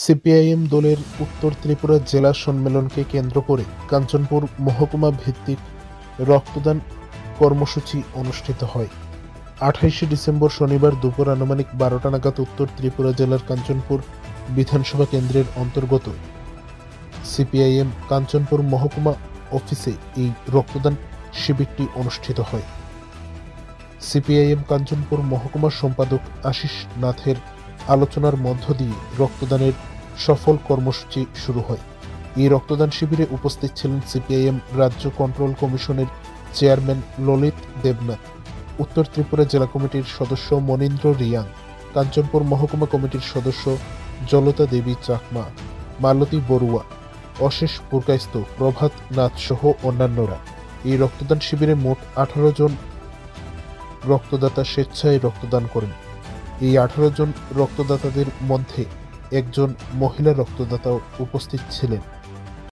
CPIM দলের উত্তর ত্রিপুরা জেলা সম্মেলনকে কেন্দ্র করে কাঞ্চনপুর মহকুমা ভিত্তিক রক্তদান কর্মসূচি অনুষ্ঠিত হয়। 28শে ডিসেম্বর শনিবার দুপুর আনুমানিক 12টা নাগাদ উত্তর ত্রিপুরা জেলার কাঞ্চনপুর বিধানসভা কেন্দ্রের অন্তর্গত সিপিআইএম কাঞ্চনপুর মহকুমা অফিসে এই রক্তদান শিবিরটি অনুষ্ঠিত হয়। সিপিআইএম কাঞ্চনপুর মহকুমার সম্পাদক আশিস নাথের আলোচনার মধ্য দিয়ে রক্তদানের সফল কর্মসূচি শুরু হয়। এই রক্তদান শিবিরে উপস্থিত ছিলেন সিপিআইএম রাজ্য কন্ট্রোল কমিশনের চেয়ারম্যান ললিত দেবনাথ, উত্তর ত্রিপুরা জেলা কমিটির সদস্য মনীন্দ্র রিয়াং, কাঞ্চনপুর মহকুমা কমিটির সদস্য জলতা দেবী চাকমা, মালতী বড়ুয়া, অশেষ পুরকাইস্ত, প্রভাত নাথ সহ অন্যান্যরা। এই রক্তদান শিবিরে মোট 18 জন রক্তদাতা স্বেচ্ছায় রক্তদান করেন। এই 18 জন রক্তদাতাদের মধ্যে একজন মহিলা রক্তদাতাও উপস্থিত ছিলেন।